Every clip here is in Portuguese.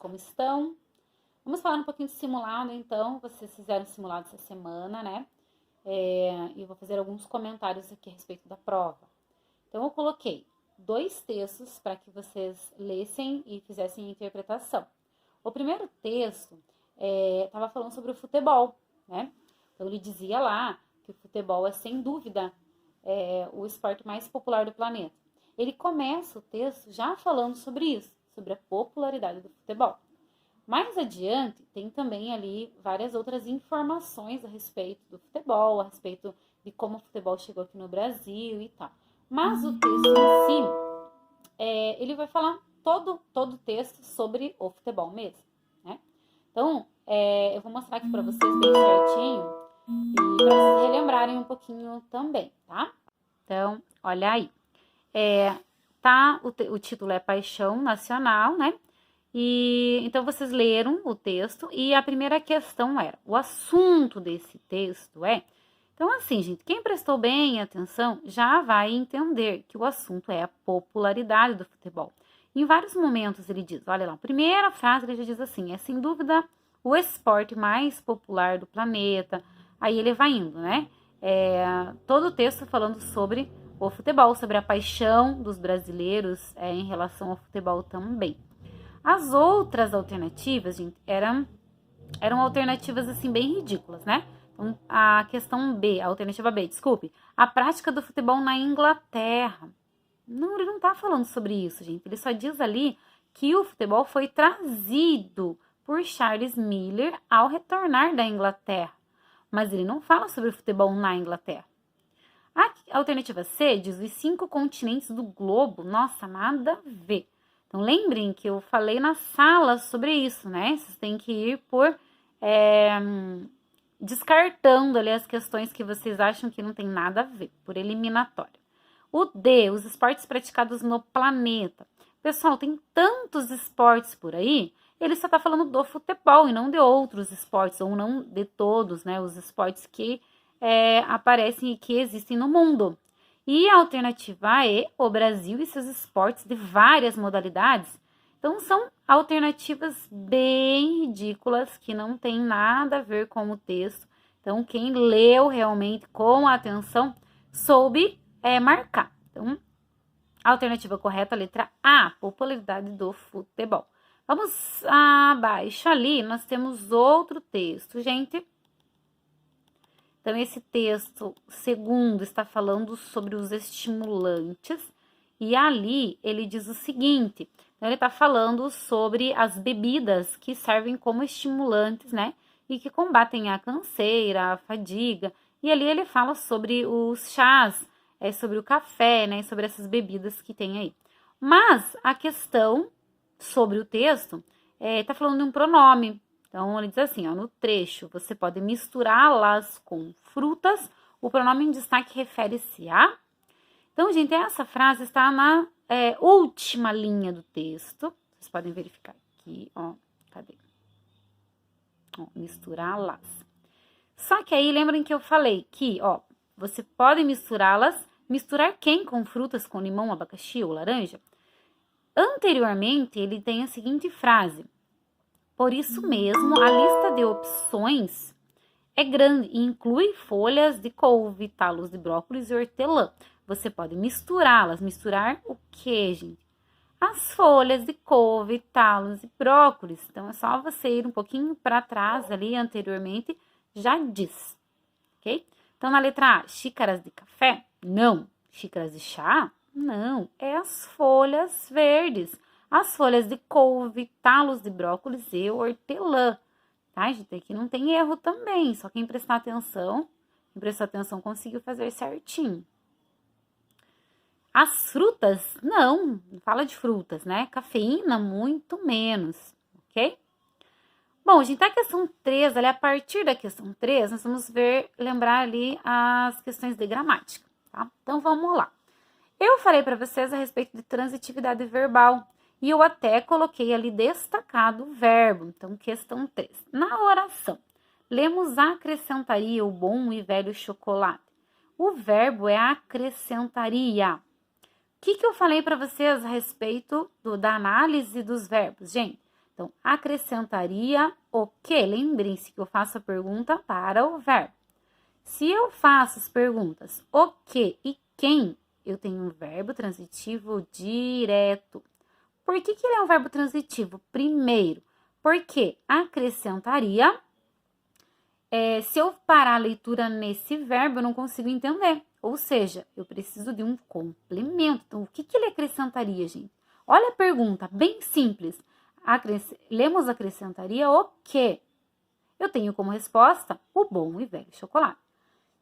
como estão? Vamos falar um pouquinho de simulado, então. Vocês fizeram simulado essa semana, né? E eu vou fazer alguns comentários aqui a respeito da prova. Então, eu coloquei 2 textos para que vocês lessem e fizessem a interpretação. O primeiro texto estava falando sobre o futebol, né? Então, ele dizia lá que o futebol é, sem dúvida, o esporte mais popular do planeta. Ele começa o texto já falando sobre isso, sobre a popularidade do futebol. Mais adiante, tem também ali várias outras informações a respeito do futebol, a respeito de como o futebol chegou aqui no Brasil e tal. Mas o texto em si, ele vai falar todo o texto sobre o futebol mesmo, né? Então, eu vou mostrar aqui para vocês bem certinho e para vocês relembrarem um pouquinho também, tá? Então, olha aí. O título é Paixão Nacional, né? E então vocês leram o texto e a primeira questão era: o assunto desse texto é. Então, assim, gente, quem prestou bem atenção já vai entender que o assunto é a popularidade do futebol. Em vários momentos ele diz, olha lá, a primeira frase ele já diz assim: é sem dúvida o esporte mais popular do planeta. Aí ele vai indo, né? Todo o texto falando sobre o futebol, sobre a paixão dos brasileiros em relação ao futebol também. As outras alternativas, gente, eram alternativas, assim, bem ridículas, né? Então, a questão B, a alternativa B, desculpe, a prática do futebol na Inglaterra. Não, ele não tá falando sobre isso, gente. Ele só diz ali que o futebol foi trazido por Charles Miller ao retornar da Inglaterra. Mas ele não fala sobre o futebol na Inglaterra. A alternativa C diz os 5 continentes do globo. Nossa, nada a ver. Então, lembrem que eu falei na sala sobre isso, né? Vocês têm que ir por descartando ali as questões que vocês acham que não tem nada a ver, por eliminatória. O D, os esportes praticados no planeta. Pessoal, tem tantos esportes por aí, ele só está falando do futebol e não de outros esportes, ou não de todos, né? Os esportes que aparecem e que existem no mundo. E a alternativa A é o Brasil e seus esportes de várias modalidades. Então, são alternativas bem ridículas, que não tem nada a ver com o texto. Então, quem leu realmente com atenção, soube marcar. Então, a alternativa correta, a letra A, popularidade do futebol. Vamos abaixo ali, nós temos outro texto, gente. Então, esse texto segundo está falando sobre os estimulantes. E ali ele diz o seguinte: então ele está falando sobre as bebidas que servem como estimulantes, né? E que combatem a canseira, a fadiga. E ali ele fala sobre os chás, sobre o café, né? Sobre essas bebidas que tem aí. Mas a questão sobre o texto está falando de um pronome. Então, ele diz assim, ó, no trecho, você pode misturá-las com frutas. O pronome em destaque refere-se a... Então, gente, essa frase está na última linha do texto. Vocês podem verificar aqui, ó. Cadê? Ó, misturá-las. Só que aí, lembrem que eu falei que, ó, você pode misturá-las. Misturar quem com frutas, com limão, abacaxi ou laranja? Anteriormente, ele tem a seguinte frase: por isso mesmo, a lista de opções é grande e inclui folhas de couve, talos de brócolis e hortelã. Você pode misturá-las. Misturar o quê, gente? As folhas de couve, talos e brócolis. Então, é só você ir um pouquinho para trás ali, anteriormente, já diz, ok? Então, na letra A, xícaras de café? Não. Xícaras de chá? Não. É as folhas verdes. As folhas de couve, talos de brócolis e hortelã. Tá, gente? Aqui não tem erro também. Só quem prestar atenção, conseguiu fazer certinho. As frutas, não fala de frutas, né? Cafeína, muito menos, ok? Bom, gente, a questão 3, ali, a partir da questão 3, nós vamos lembrar ali as questões de gramática, tá? Então, vamos lá. Eu falei para vocês a respeito de transitividade verbal e eu até coloquei ali destacado o verbo. Então, questão 3. Na oração, lemos acrescentaria o bom e velho chocolate. O verbo é acrescentaria. O que eu falei para vocês a respeito da análise dos verbos, gente? Então, acrescentaria o quê? Lembrem-se que eu faço a pergunta para o verbo. Se eu faço as perguntas o que e quem, eu tenho um verbo transitivo direto. Por que ele é um verbo transitivo? Primeiro, porque acrescentaria. Se eu parar a leitura nesse verbo, eu não consigo entender. Ou seja, eu preciso de um complemento. Então, o que ele acrescentaria, gente? Olha a pergunta, bem simples. Lemos acrescentaria o quê? Eu tenho como resposta o bom e velho chocolate.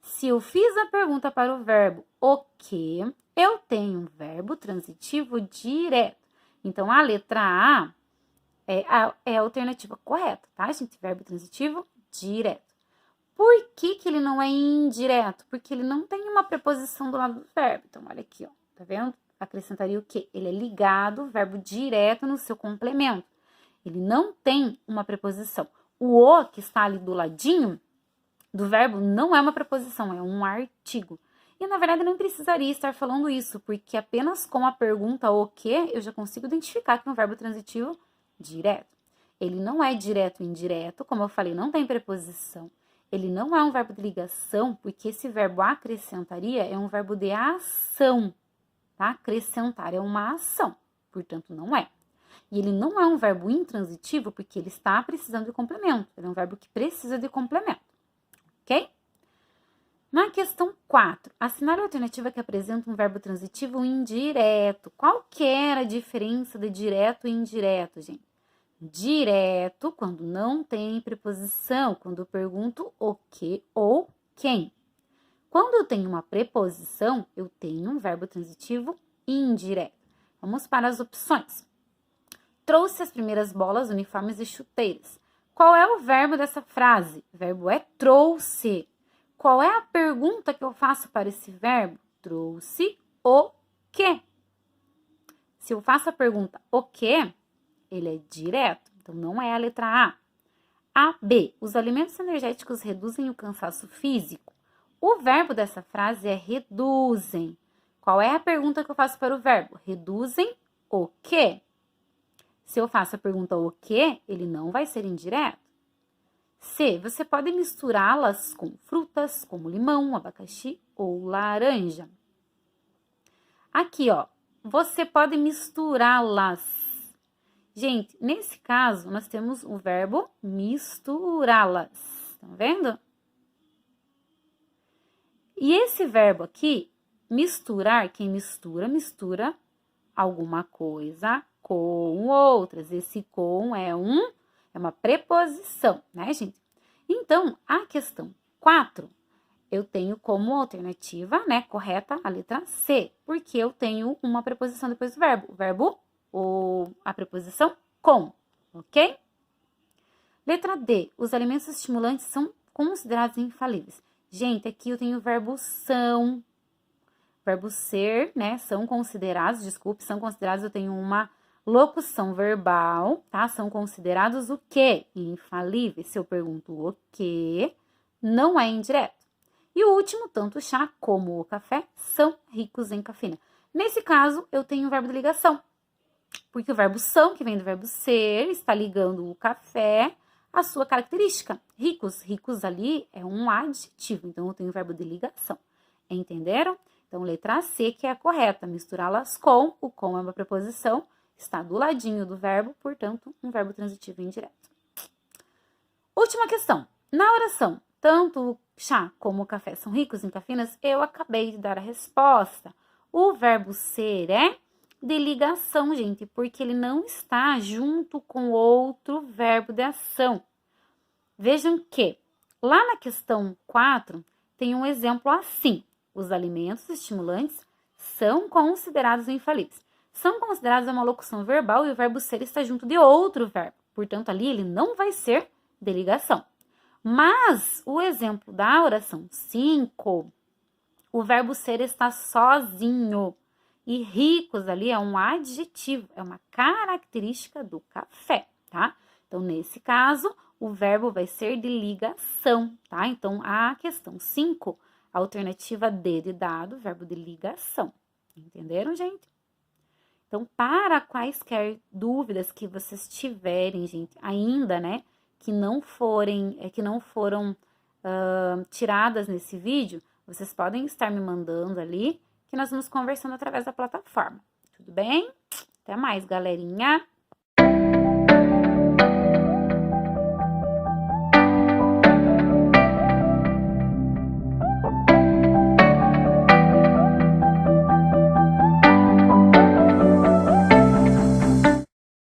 Se eu fiz a pergunta para o verbo o quê, eu tenho um verbo transitivo direto. Então, a letra A é a alternativa correta, tá, gente? Verbo transitivo direto. Por que ele não é indireto? Porque ele não tem uma preposição do lado do verbo. Então, olha aqui, ó, tá vendo? Acrescentaria o quê? Ele é ligado, verbo direto no seu complemento. Ele não tem uma preposição. O que está ali do ladinho do verbo não é uma preposição, é um artigo. E, na verdade, não precisaria estar falando isso, porque apenas com a pergunta o quê, eu já consigo identificar que é um verbo transitivo direto. Ele não é direto e indireto, como eu falei, não tem preposição. Ele não é um verbo de ligação, porque esse verbo acrescentaria é um verbo de ação, tá? Acrescentar é uma ação, portanto, não é. E ele não é um verbo intransitivo, porque ele está precisando de complemento. Ele é um verbo que precisa de complemento, ok? Na questão 4, assinale a alternativa que apresenta um verbo transitivo indireto. Qual que era a diferença de direto e indireto, gente? Direto, quando não tem preposição, quando eu pergunto o que ou quem. Quando eu tenho uma preposição, eu tenho um verbo transitivo indireto. Vamos para as opções. Trouxe as primeiras bolas, uniformes e chuteiras. Qual é o verbo dessa frase? O verbo é trouxe. Qual é a pergunta que eu faço para esse verbo? Trouxe o quê? Se eu faço a pergunta o quê, ele é direto, então não é a letra A. A, B. Os alimentos energéticos reduzem o cansaço físico. O verbo dessa frase é reduzem. Qual é a pergunta que eu faço para o verbo? Reduzem o quê? Se eu faço a pergunta o quê, ele não vai ser indireto. C. Você pode misturá-las com frutas, como limão, abacaxi ou laranja. Aqui, ó. Você pode misturá-las. Gente, nesse caso, nós temos o verbo misturá-las. Estão vendo? E esse verbo aqui, misturar, quem mistura, mistura alguma coisa com outras. Esse com é uma preposição, né, gente? Então, a questão 4, eu tenho como alternativa, né, correta, a letra C, porque eu tenho uma preposição depois do verbo. O verbo ou a preposição com, ok? Letra D. Os alimentos estimulantes são considerados infalíveis. Gente, aqui eu tenho o verbo são, verbo ser, né? São considerados, são considerados, eu tenho uma locução verbal, tá? São considerados o quê? Infalíveis. Se eu pergunto o quê, não é indireto. E o último, tanto o chá como o café são ricos em cafeína. Nesse caso, eu tenho o verbo de ligação. Porque o verbo são, que vem do verbo ser, está ligando o café à sua característica. Ricos, ricos ali é um adjetivo, então eu tenho o verbo de ligação. Entenderam? Então, letra C que é a correta, misturá-las com, o com é uma preposição, está do ladinho do verbo, portanto, um verbo transitivo indireto. Última questão. Na oração, tanto o chá como o café são ricos em cafeinas, eu acabei de dar a resposta. O verbo ser é de ligação, gente, porque ele não está junto com outro verbo de ação. Vejam que lá na questão 4 tem um exemplo assim. Os alimentos estimulantes são considerados infalíveis. São considerados uma locução verbal e o verbo ser está junto de outro verbo. Portanto, ali ele não vai ser de ligação. Mas o exemplo da oração 5, o verbo ser está sozinho. E ricos ali é um adjetivo, é uma característica do café, tá? Então, nesse caso, o verbo vai ser de ligação, tá? Então, a questão 5, a alternativa D de dado, verbo de ligação. Entenderam, gente? Então, para quaisquer dúvidas que vocês tiverem, gente, ainda, né, que não foram tiradas nesse vídeo, vocês podem estar me mandando ali, que nós vamos conversando através da plataforma. Tudo bem? Até mais, galerinha!